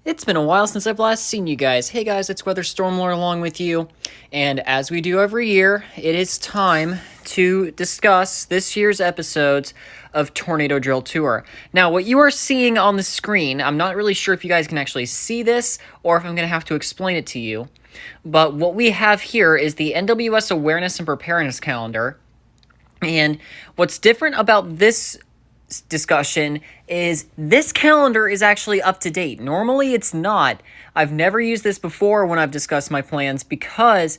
It's been a while since I've last seen you guys. Hey guys, it's Weather Stormlord along with you. And as we do every year, it is time to discuss this year's episodes of Tornado Drill Tour. Now, what you are seeing on the screen, I'm not really sure if you guys can actually see this or if I'm going to have to explain it to you. But what we have here is the NWS Awareness and Preparedness Calendar. And what's different about this discussion is this calendar is actually up to date. Normally it's not. I've never used this before when I've discussed my plans because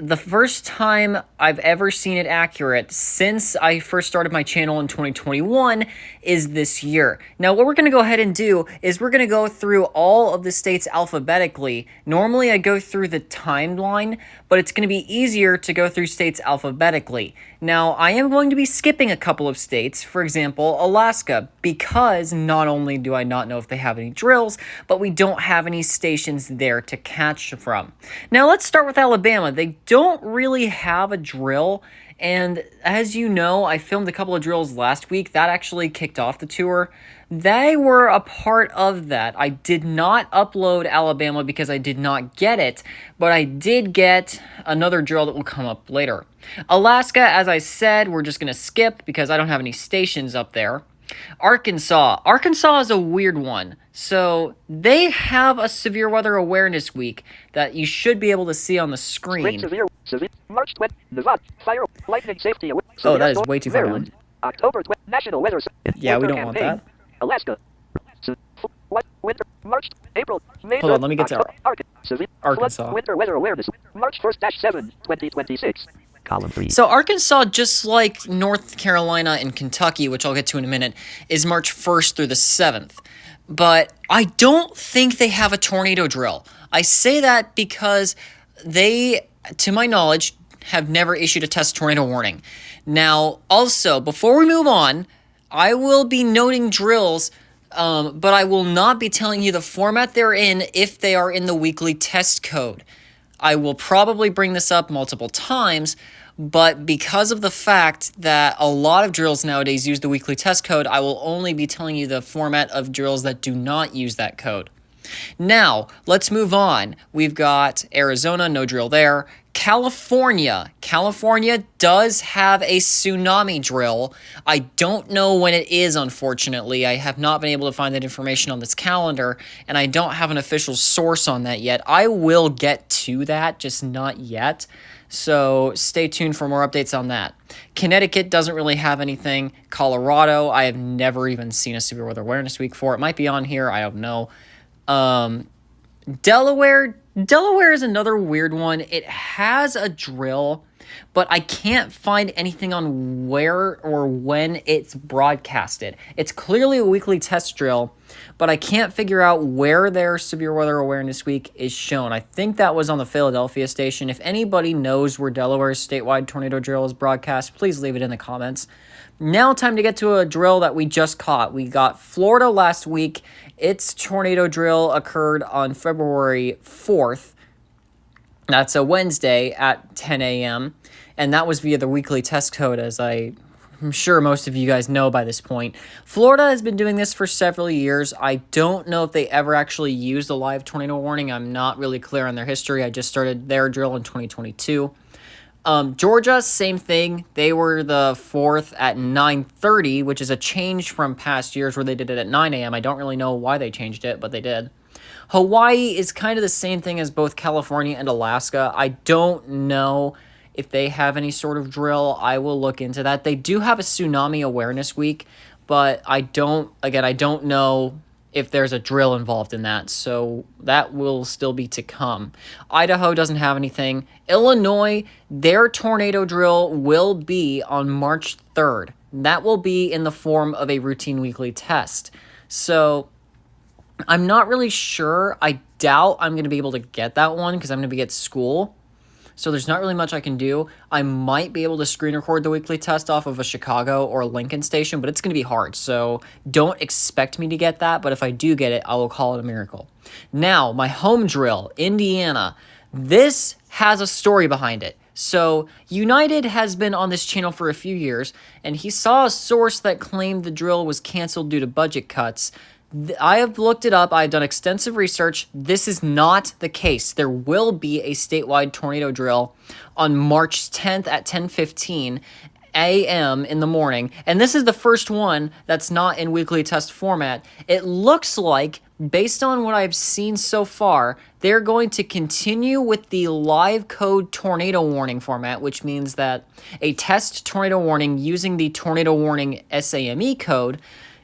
the first time I've ever seen it accurate since I first started my channel in 2021 is this year. Now, what we're going to go ahead and do is we're going to go through all of the states alphabetically. Normally, I go through the timeline, but it's going to be easier to go through states alphabetically. Now, I am going to be skipping a couple of states, for example, Alaska, because not only do I not know if they have any drills, but we don't have any stations there to catch from. Now, let's start with Alabama. They don't really have a drill, and as you know, I filmed a couple of drills last week. That actually kicked off the tour. They were a part of that. I did not upload Alabama because I did not get it, but I did get another drill that will come up later. Alaska, as I said, we're just going to skip because I don't have any stations up there. Arkansas. Arkansas is a weird one. So they have a severe weather awareness week that you should be able to see on the screen. Severe March 20, Nevada, fire, lightning safety. Oh, that is way too far down. October 20, National Weather. Yeah, we don't campaign. want that. Alaska. Winter, March, April, May. Hold on, let me get to Arkansas. Winter weather awareness. March 1st-7, 2026. Column 3. So Arkansas, just like North Carolina and Kentucky, which I'll get to in a minute, is March 1st through the 7th. But I don't think they have a tornado drill. I say that because they, to my knowledge, have never issued a test tornado warning. Now, also, before we move on, I will be noting drills, but I will not be telling you the format they're in if they are in the weekly test code. I will probably bring this up multiple times, but because of the fact that a lot of drills nowadays use the weekly test code, I will only be telling you the format of drills that do not use that code. Now, let's move on. We've got Arizona, no drill there. California. California does have a tsunami drill. I don't know when it is, unfortunately. I have not been able to find that information on this calendar, and I don't have an official source on that yet. I will get to that, just not yet. So stay tuned for more updates on that. Connecticut doesn't really have anything. Colorado, I have never even seen a severe weather awareness week for. It might be on here. I don't know. Delaware is another weird one. It has a drill, but I can't find anything on where or when it's broadcasted. It's clearly a weekly test drill, but I can't figure out where their Severe Weather Awareness Week is shown. I think that was on the Philadelphia station. If anybody knows where Delaware's statewide tornado drill is broadcast, please leave it in the comments. Now time to get to a drill that we just caught. We got Florida last week. Its tornado drill occurred on February 4th. That's a Wednesday at 10 a.m. And that was via the weekly test code, as I'm sure most of you guys know by this point. Florida has been doing this for several years. I don't know if they ever actually used a live tornado warning. I'm not really clear on their history. I just started their drill in 2022. Georgia, same thing. They were the 4th at 9:30, which is a change from past years where they did it at 9 a.m. I don't really know why they changed it, but they did. Hawaii is kind of the same thing as both California and Alaska. I don't know if they have any sort of drill. I will look into that. They do have a tsunami awareness week, but I don't know if there's a drill involved in that, so that will still be to come. Idaho doesn't have anything. Illinois, their tornado drill will be on March 3rd. That will be in the form of a routine weekly test. So I'm not really sure. I doubt I'm going to be able to get that one because I'm going to be at school. So there's not really much I can do. I might be able to screen record the weekly test off of a Chicago or Lincoln station, but it's going to be hard. So don't expect me to get that, but if I do get it, I will call it a miracle. Now, my home drill, Indiana. This has a story behind it. So United has been on this channel for a few years, and he saw a source that claimed the drill was canceled due to budget cuts. I have looked it up. I've done extensive research. This is not the case. There will be a statewide tornado drill on March 10th at 10:15 a.m. in the morning. And this is the first one that's not in weekly test format. It looks like, based on what I've seen so far, they're going to continue with the live code tornado warning format, which means that a test tornado warning using the tornado warning SAME code.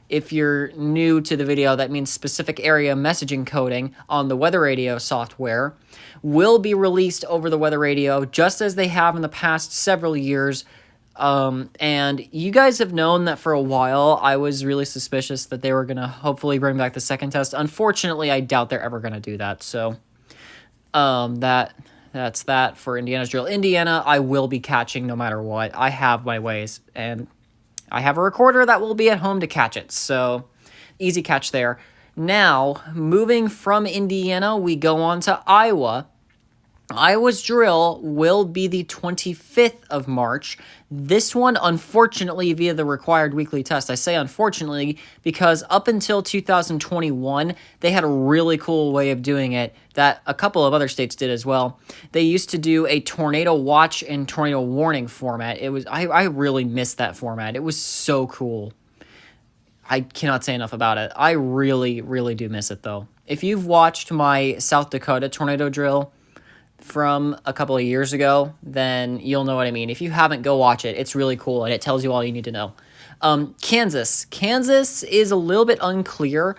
If you're new to the video, that means specific area messaging coding on the weather radio software, will be released over the weather radio just as they have in the past several years. And you guys have known that for a while. I was really suspicious that they were going to hopefully bring back the second test. Unfortunately, I doubt they're ever going to do that. So that's that for Indiana's drill. Indiana, I will be catching no matter what. I have my ways, and I have a recorder that will be at home to catch it, so easy catch there. Now, moving from Indiana, we go on to Iowa. Iowa's drill will be the 25th of March. This one, unfortunately, via the required weekly test. I say unfortunately because up until 2021, they had a really cool way of doing it that a couple of other states did as well. They used to do a tornado watch and tornado warning format. I really missed that format. It was so cool. I cannot say enough about it. I really, really do miss it, though. If you've watched my South Dakota tornado drill from a couple of years ago, then you'll know what I mean. If you haven't, go watch it. It's really cool, and it tells you all you need to know. Kansas is a little bit unclear.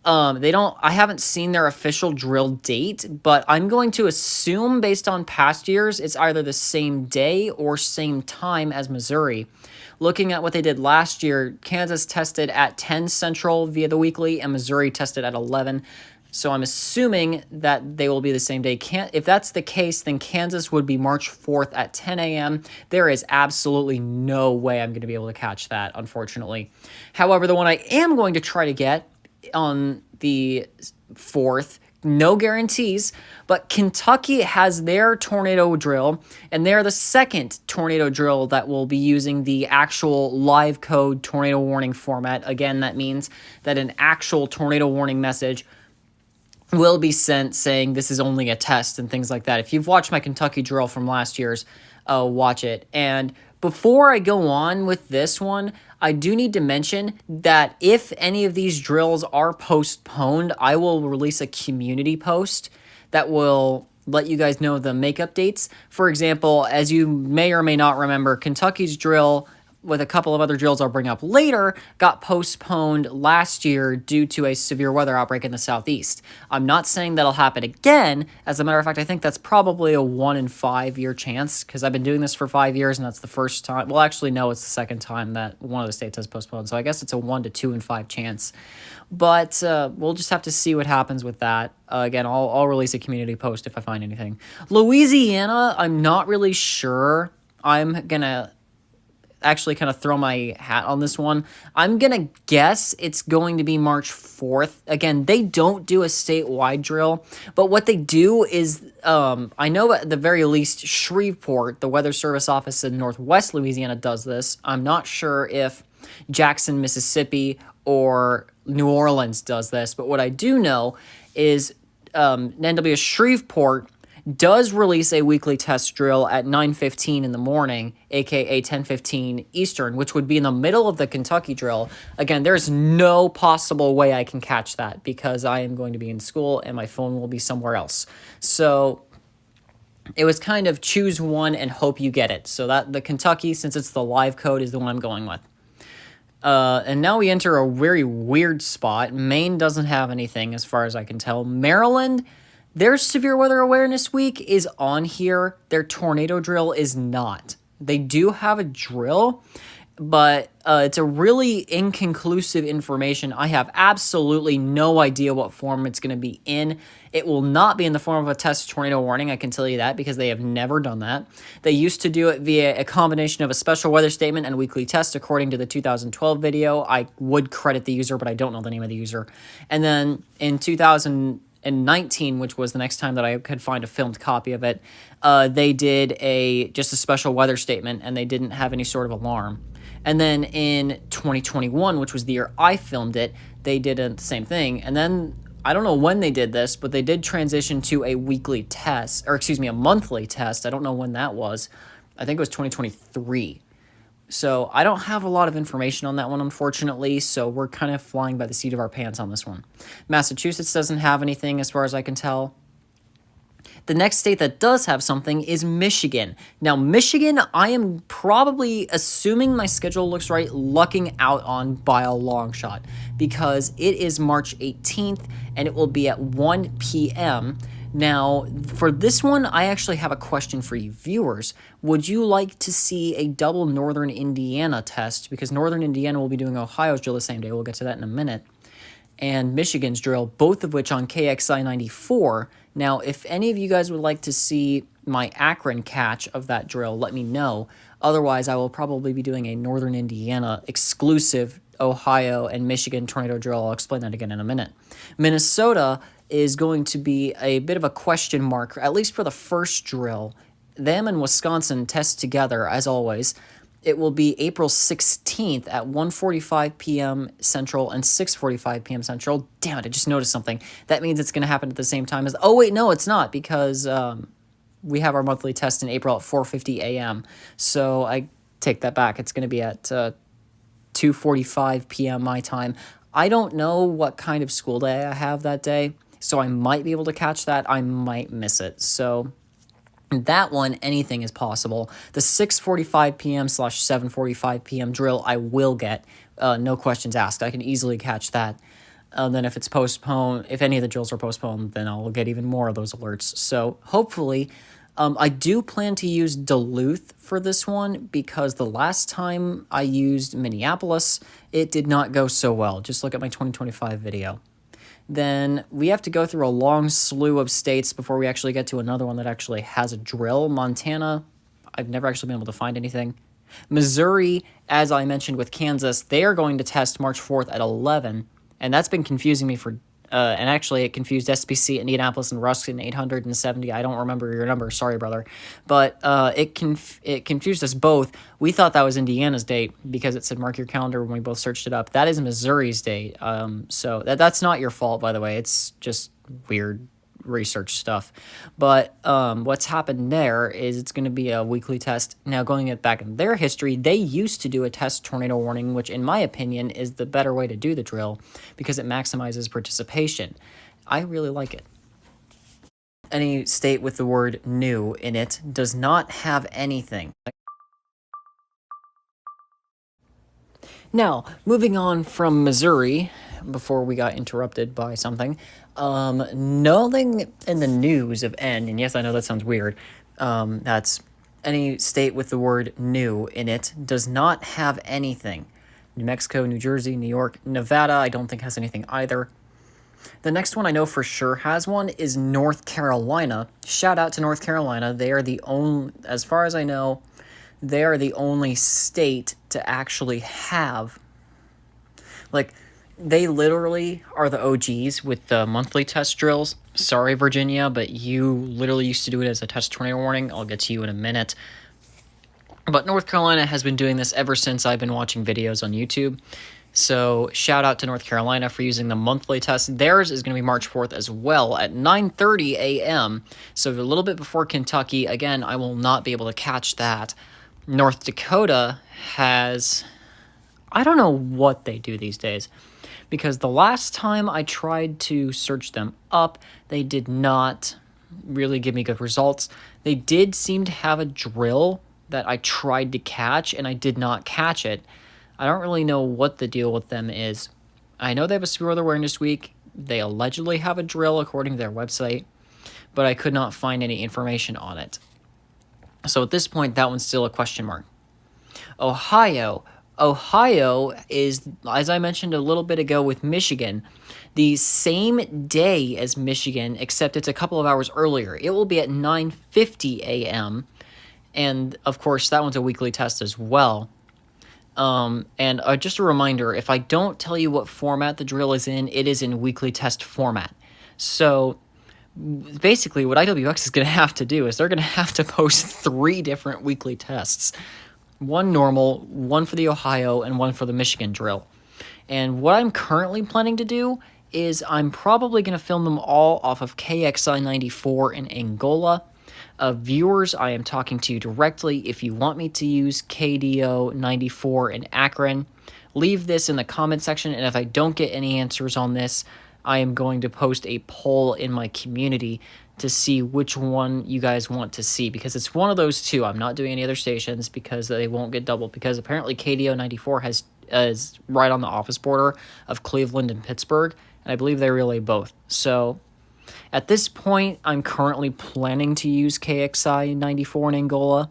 I haven't seen their official drill date, but I'm going to assume based on past years, it's either the same day or same time as Missouri. Looking at what they did last year, Kansas tested at 10 Central via the weekly, and Missouri tested at 11. So I'm assuming that they will be the same day. If that's the case, then Kansas would be March 4th at 10 a.m. There is absolutely no way I'm going to be able to catch that, unfortunately. However, the one I am going to try to get on the 4th, no guarantees, but Kentucky has their tornado drill, and they're the second tornado drill that will be using the actual live code tornado warning format. Again, that means that an actual tornado warning message will be sent saying this is only a test and things like that. If you've watched my Kentucky drill from last year's, watch it. And before I go on with this one, I do need to mention that if any of these drills are postponed, I will release a community post that will let you guys know the makeup dates. For example, as you may or may not remember, Kentucky's drill, with a couple of other drills I'll bring up later, got postponed last year due to a severe weather outbreak in the southeast. I'm not saying that'll happen again. As a matter of fact, I think that's probably a 1 in 5 year chance, because I've been doing this for 5 years, and that's the first time. Well, actually, no, it's the second time that one of the states has postponed. So I guess it's a 1 to 2 in 5 chance. But we'll just have to see what happens with that. Again, I'll release a community post if I find anything. Louisiana, I'm not really sure. I'm going to actually kind of throw my hat on this one. I'm going to guess it's going to be March 4th. Again, they don't do a statewide drill, but what they do is, I know at the very least Shreveport, the Weather Service office in Northwest Louisiana, does this. I'm not sure if Jackson, Mississippi, or New Orleans does this, but what I do know is NW Shreveport does release a weekly test drill at 9:15 in the morning, aka 10:15 Eastern, which would be in the middle of the Kentucky drill. Again, there's no possible way I can catch that because I am going to be in school and my phone will be somewhere else. So it was kind of choose one and hope you get it. So that the Kentucky, since it's the live code, is the one I'm going with. And now we enter a very weird spot. Maine doesn't have anything as far as I can tell. Maryland, their severe weather awareness week is on here. Their tornado drill is not. They do have a drill, but it's a really inconclusive information. I have absolutely no idea what form it's going to be in. It will not be in the form of a test tornado warning, I can tell you that, because they have never done that. They used to do it via a combination of a special weather statement and weekly test, according to the 2012 video. I would credit the user, but I don't know the name of the user. And then in 2019, which was the next time that I could find a filmed copy of it, they did just a special weather statement, and they didn't have any sort of alarm. And then in 2021, which was the year I filmed it, they did the same thing. And then I don't know when they did this, but they did transition to a weekly test, or excuse me, a monthly test. I don't know when that was. I think it was 2023. So I don't have a lot of information on that one, unfortunately, so we're kind of flying by the seat of our pants on this one. Massachusetts doesn't have anything as far as I can tell. The next state that does have something is Michigan. Now, Michigan, I am probably, assuming my schedule looks right, lucking out on by a long shot because it is March 18th and it will be at 1 p.m. Now, for this one, I actually have a question for you viewers. Would you like to see a double Northern Indiana test? Because Northern Indiana will be doing Ohio's drill the same day. We'll get to that in a minute. And Michigan's drill, both of which on KXI 94. Now, if any of you guys would like to see my Akron catch of that drill, let me know. Otherwise, I will probably be doing a Northern Indiana exclusive Ohio and Michigan tornado drill. I'll explain that again in a minute. Minnesota is going to be a bit of a question mark, at least for the first drill. Them and Wisconsin test together, as always. It will be April 16th at 1:45 p.m. Central and 6:45 p.m. Central. Damn it, I just noticed something. That means it's going to happen at the same time as... Oh, wait, no, it's not, because we have our monthly test in April at 4:50 a.m. So I take that back. It's going to be at 2:45 p.m. my time. I don't know what kind of school day I have that day, so I might be able to catch that. I might miss it. So... that one, anything is possible. The 6:45 p.m. / 7:45 p.m. drill, I will get. No questions asked. I can easily catch that. Then if it's postponed, if any of the drills are postponed, then I'll get even more of those alerts. So hopefully, I do plan to use Duluth for this one because the last time I used Minneapolis, it did not go so well. Just look at my 2025 video. Then we have to go through a long slew of states before we actually get to another one that actually has a drill. Montana, I've never actually been able to find anything. Missouri, as I mentioned with Kansas, they are going to test March 4th at 11, and that's been confusing me for... and actually, it confused SPC, Indianapolis, and Ruskin 870. I don't remember your number. Sorry, brother. But it confused us both. We thought that was Indiana's date because it said mark your calendar when we both searched it up. That is Missouri's date. So that's not your fault, by the way. It's just weird research stuff. But what's happened there is it's going to be a weekly test. Now, going back in their history, they used to do a test tornado warning, which in my opinion is the better way to do the drill because it maximizes participation. I really like it. Any state with the word new in it does not have anything. Now, moving on from Missouri, before we got interrupted by something, nothing in the news of N, and yes, I know that sounds weird, that's any state with the word new in it does not have anything. New Mexico, New Jersey, New York, Nevada, I don't think has anything either. The next one I know for sure has one is North Carolina. Shout out to North Carolina. They are the only, as far as I know, they are the only state to actually have, like, they literally are the OGs with the monthly test drills. Sorry, Virginia, but you literally used to do it as a test tornado warning. I'll get to you in a minute. But North Carolina has been doing this ever since I've been watching videos on YouTube. So shout out to North Carolina for using the monthly test. Theirs is going to be March 4th as well at 9:30 a.m. So a little bit before Kentucky. Again, I will not be able to catch that. North Dakota has... I don't know what they do these days. Because the last time I tried to search them up, they did not really give me good results. They did seem to have a drill that I tried to catch, and I did not catch it. I don't really know what the deal with them is. I know they have a Speed Weather Awareness Week. They allegedly have a drill according to their website, but I could not find any information on it. So at this point, that one's still a question mark. Ohio is, as I mentioned a little bit ago with Michigan, the same day as Michigan, except it's a couple of hours earlier. It will be at 9:50 a.m., and of course, that one's a weekly test as well. And just a reminder, if I don't tell you what format the drill is in, it is in weekly test format. So basically, what IWX is going to have to do is they're going to have to post 3 different weekly tests. one normal, one for the Ohio, and one for the Michigan drill. And what I'm currently planning to do is I'm probably going to film them all off of KXI 94 in Angola. Viewers, I am talking to you directly. If you want me to use KDO 94 in Akron, leave this in the comment section, and if I don't get any answers on this, I am going to post a poll in my community to see which one you guys want to see, because it's one of those two. I'm not doing any other stations because they won't get doubled, because apparently KDO 94 is right on the office border of Cleveland and Pittsburgh, and I believe they relay both. So at this point, I'm currently planning to use KXI 94 in Angola.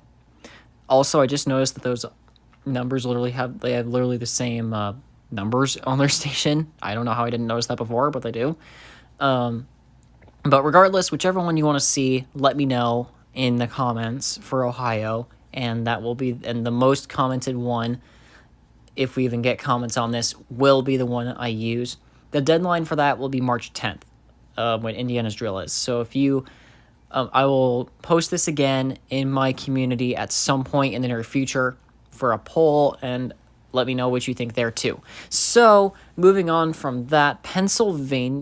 Also, I just noticed that those numbers have literally the same numbers on their station. I don't know how I didn't notice that before, but they do. But regardless, whichever one you want to see, let me know in the comments for Ohio, and that will be, and the most commented one, if we even get comments on this, will be the one I use. The deadline for that will be March 10th, when Indiana's drill is. So if you, I will post this again in my community at some point in the near future for a poll, and let me know what you think there too. So moving on from that,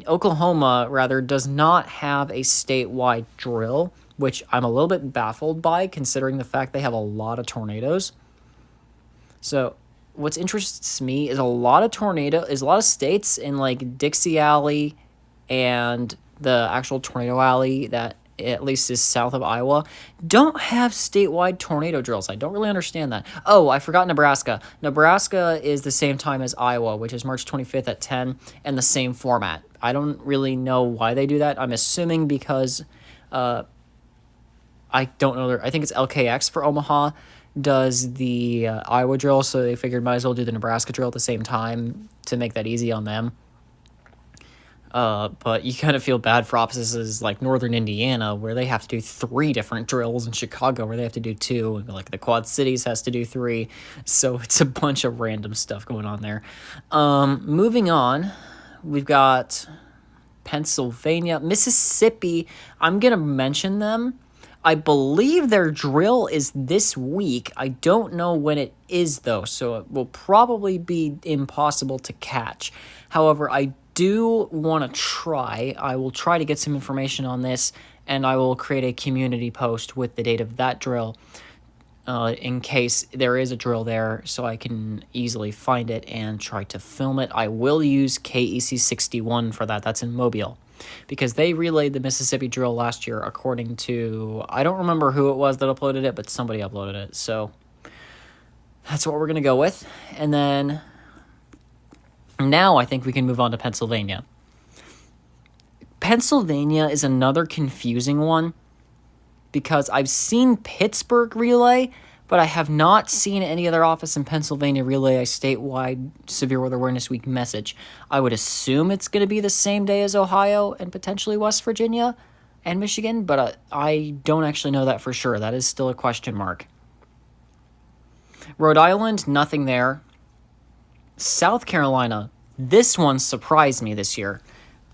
Oklahoma rather, does not have a statewide drill, which I'm a little bit baffled by considering the fact they have a lot of tornadoes. So what interests me is a lot of states in like Dixie Alley and the actual tornado alley that at least is south of Iowa, don't have statewide tornado drills. I don't really understand that. Oh, I forgot Nebraska. Nebraska is the same time as Iowa, which is March 25th at 10, and the same format. I don't really know why they do that. I'm assuming because I don't know. I think it's LKX for Omaha does the Iowa drill, so they figured might as well do the Nebraska drill at the same time to make that easy on them. But you kind of feel bad for offices like Northern Indiana, where they have to do 3 different drills, and Chicago, where they have to do 2, and like the Quad Cities has to do 3, so it's a bunch of random stuff going on there. Moving on, we've got Pennsylvania, Mississippi. I'm going to mention them. I believe their drill is this week. I don't know when it is, though, so it will probably be impossible to catch. However, I do want to try. I will try to get some information on this, and I will create a community post with the date of that drill in case there is a drill there, so I can easily find it and try to film it. I will use KEC 61 for that. That's in Mobile, because they relayed the Mississippi drill last year according to, I don't remember who it was that uploaded it, but somebody uploaded it, so that's what we're going to go with. And then now I think we can move on to Pennsylvania. Pennsylvania is another confusing one because I've seen Pittsburgh relay, but I have not seen any other office in Pennsylvania relay a statewide Severe Weather Awareness Week message. I would assume it's going to be the same day as Ohio and potentially West Virginia and Michigan, but I don't actually know that for sure. That is still a question mark. Rhode Island, nothing there. South Carolina, this one surprised me this year.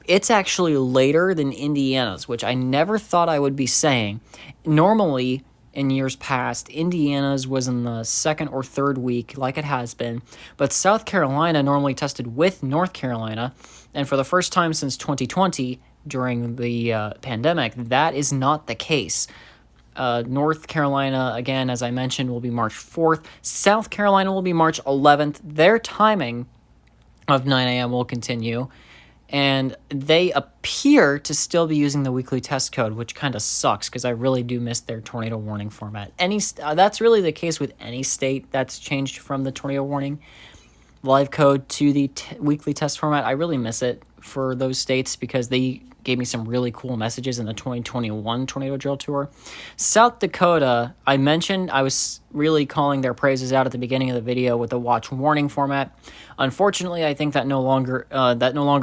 It's actually later than Indiana's, which I never thought I would be saying. Normally, in years past, Indiana's was in the 2nd or 3rd week, like it has been, but South Carolina normally tested with North Carolina, and for the first time since 2020, during the pandemic, that is not the case. North Carolina, again, as I mentioned, will be March 4th. South Carolina will be March 11th. Their timing of 9 a.m. will continue, and they appear to still be using the weekly test code, which kind of sucks because I really do miss their tornado warning format. That's really the case with any state that's changed from the tornado warning live code to the weekly test format. I really miss it for those states because they gave me some really cool messages in the 2021 Tornado Drill Tour. South Dakota, I mentioned I was really calling their praises out at the beginning of the video with the watch warning format. Unfortunately, I think that no longer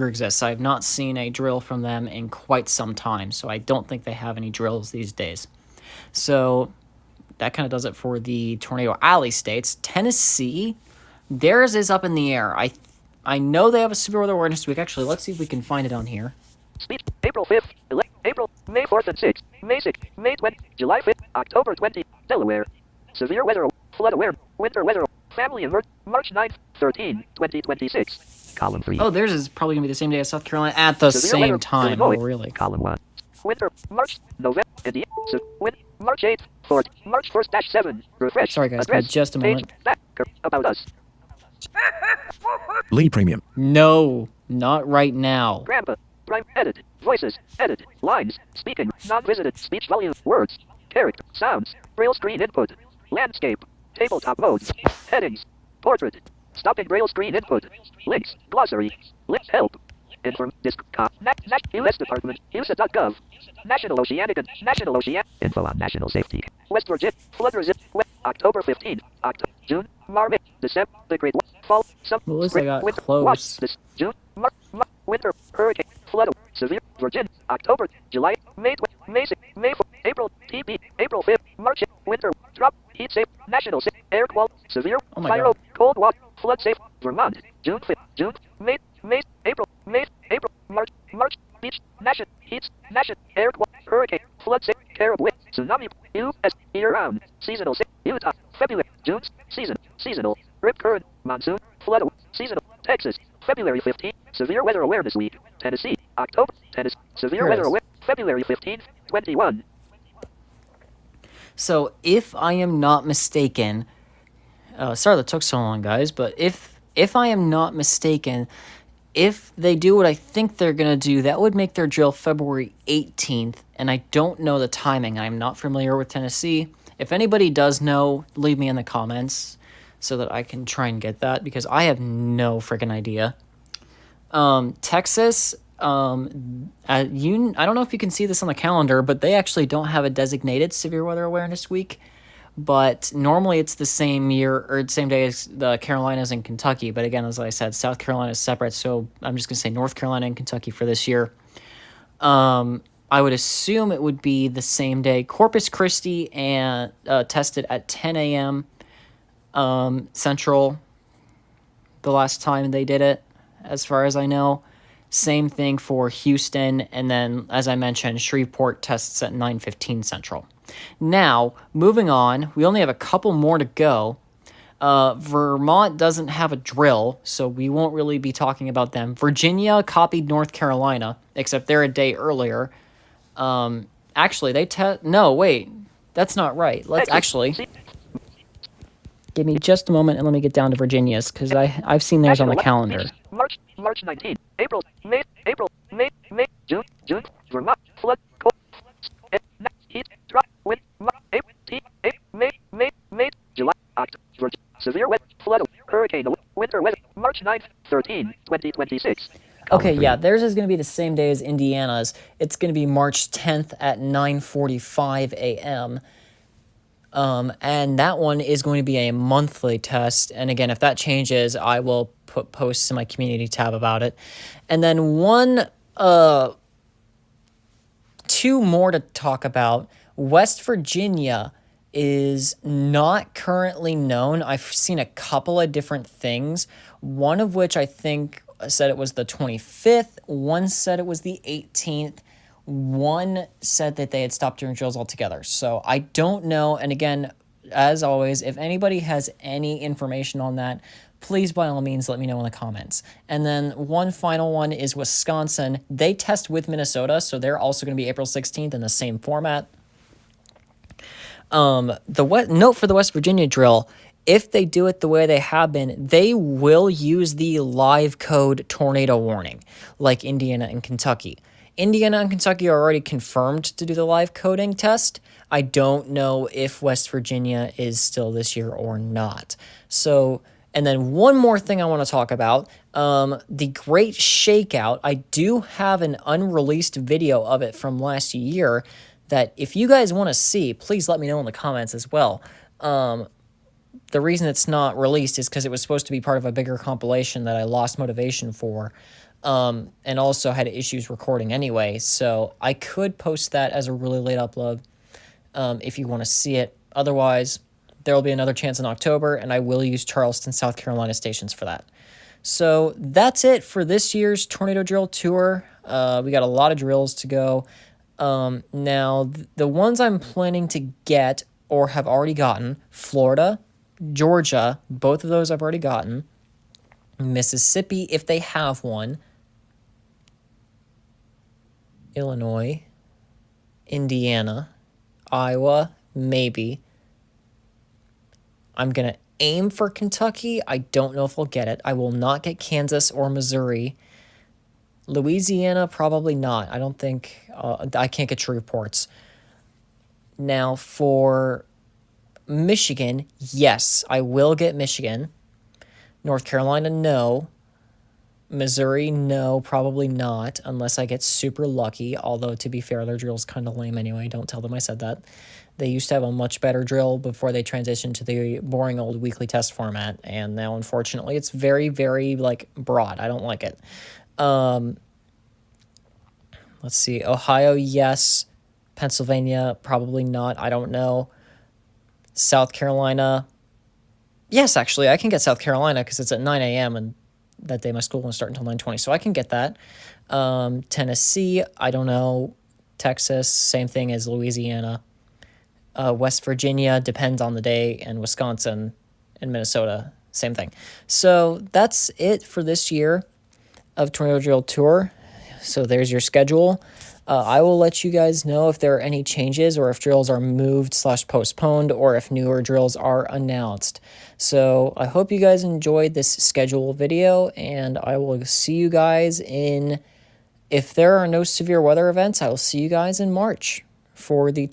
exists. I have not seen a drill from them in quite some time, so I don't think they have any drills these days. So that kind of does it for the Tornado Alley states. Tennessee, theirs is up in the air. I know they have a Severe Weather Awareness Week. Actually, let's see if we can find it on here. April 5th, April, May 4th and 6th, May 6th, May 20th, July 5th, October 20th, Delaware. Severe weather Flood aware. Winter weather. Family alert. March 9th, 13, 2026. Column 3. Oh, theirs is probably going to be the same day as South Carolina at the Severe same weather, time. Illinois. Oh, really? Column 1. Winter. March. November. Indiana. March 8th, 4th. March 1st dash 7. Refresh. Sorry, guys. Give me Address. just a moment. Page. Back. About us. Lee Premium. No, not right now. Grandpa. Prime. Edit. Voices. Edit. Lines. Speaking. Non-visited. Speech volume. Words. Character. Sounds. Braille screen input. Landscape. Tabletop modes. Headings. Portrait. Stopping Braille screen input. Links. Glossary. Links. Help. Inform. Disc. U.S. Department. USA.gov. National Oceanic. National Ocean. Info on national safety. West Virginia. Flood resist. October 15. June. March. December. The Great Fall. Some. Well, at least I got winter, close. Watch this. June. Winter. Hurricane. Flood. Severe. Virginia. October. July. May. May. May. April. TP. April 5th. March. Winter. Drop. Heat safe. National safe. Air quality. Severe. Oh my Fire. God. Cold water. Flood safe. Vermont. June 5th. June. May. May. April. May. April. March. March. Beach. National. Heat. National. Air quality. Hurricane. Flood safe. Caribbean. Tsunami. U.S. Year round. Seasonal safe. Utah. February. June. Seasonal. Rip current. Monsoon. Flood. Seasonal. Texas. February 15th. Severe weather awareness week. Tennessee. October. Tennessee. Severe Here it weather is. awareness. February 15th. 21. So, if I am not mistaken, sorry that took so long, guys, but if I am not mistaken, if they do what I think they're going to do, that would make their drill February 18th, and I don't know the timing. I'm not familiar with Tennessee. If anybody does know, leave me in the comments so that I can try and get that, because I have no freaking idea. Texas, I don't know if you can see this on the calendar, but they actually don't have a designated severe weather awareness week. But normally it's the same year or same day as the Carolinas and Kentucky. But again, as I said, South Carolina is separate, so I'm just gonna say North Carolina and Kentucky for this year. I would assume it would be the same day. Corpus Christi and tested at 10 a.m. Central. The last time they did it, as far as I know. Same thing for Houston, and then, as I mentioned, Shreveport tests at 9:15 Central. Now, moving on, we only have a couple more to go. Vermont doesn't have a drill, so we won't really be talking about them. Virginia copied North Carolina, except they're a day earlier. Actually, no, wait, that's not right. Let's actually... Give me just a moment and let me get down to Virginia's, because I've seen theirs on the calendar. March 19th. April, May, June, Vermont, flood, cold, heat, drop, wind, May, July, October, severe weather, flood, hurricane, winter weather, March 9th, 13, 2026. Okay, yeah, theirs is going to be the same day as Indiana's. It's going to be March 10th at 9:45 a.m., and that one is going to be a monthly test. And again, if that changes, I will put posts in my community tab about it. And then two more to talk about. West Virginia is not currently known. I've seen a couple of different things, one of which I think said it was the 25th. One said it was the 18th. One said that they had stopped doing drills altogether. So I don't know. And again, as always, if anybody has any information on that, please, by all means, let me know in the comments. And then one final one is Wisconsin. They test with Minnesota, so they're also going to be April 16th in the same format. Note for the West Virginia drill, if they do it the way they have been, they will use the live code tornado warning, like Indiana and Kentucky. Indiana and Kentucky are already confirmed to do the live coding test. I don't know if West Virginia is still this year or not. So, and then one more thing I want to talk about, the Great Shakeout. I do have an unreleased video of it from last year that if you guys want to see, please let me know in the comments as well. The reason it's not released is because it was supposed to be part of a bigger compilation that I lost motivation for. And also had issues recording anyway, so I could post that as a really late upload if you want to see it. Otherwise, there will be another chance in October, and I will use Charleston, South Carolina stations for that. So that's it for this year's Tornado Drill Tour. We got a lot of drills to go. Now, the ones I'm planning to get or have already gotten, Florida, Georgia, both of those I've already gotten. Mississippi, if they have one. Illinois, Indiana, Iowa, maybe. I'm going to aim for Kentucky. I don't know if I'll get it. I will not get Kansas or Missouri. Louisiana, probably not. I don't think, I can't get true reports. Now for Michigan, yes, I will get Michigan. North Carolina, no. Missouri, no, probably not, unless I get super lucky. Although, to be fair, their drill's kind of lame anyway. Don't tell them I said that. They used to have a much better drill before they transitioned to the boring old weekly test format, and now, unfortunately, it's very, very, broad. I don't like it. Let's see. Ohio, yes. Pennsylvania, probably not. I don't know. South Carolina, yes, actually, I can get South Carolina because it's at 9 a.m. and that day my school won't start until 9:20, so I can get that. Tennessee, I don't know. Texas, same thing as Louisiana. West Virginia, depends on the day, and Wisconsin and Minnesota, same thing. So that's it for this year of Tornado Drill Tour. So there's your schedule. I will let you guys know if there are any changes or if drills are moved/postponed or if newer drills are announced. So I hope you guys enjoyed this schedule video, and I will see you guys if there are no severe weather events, I will see you guys in March for the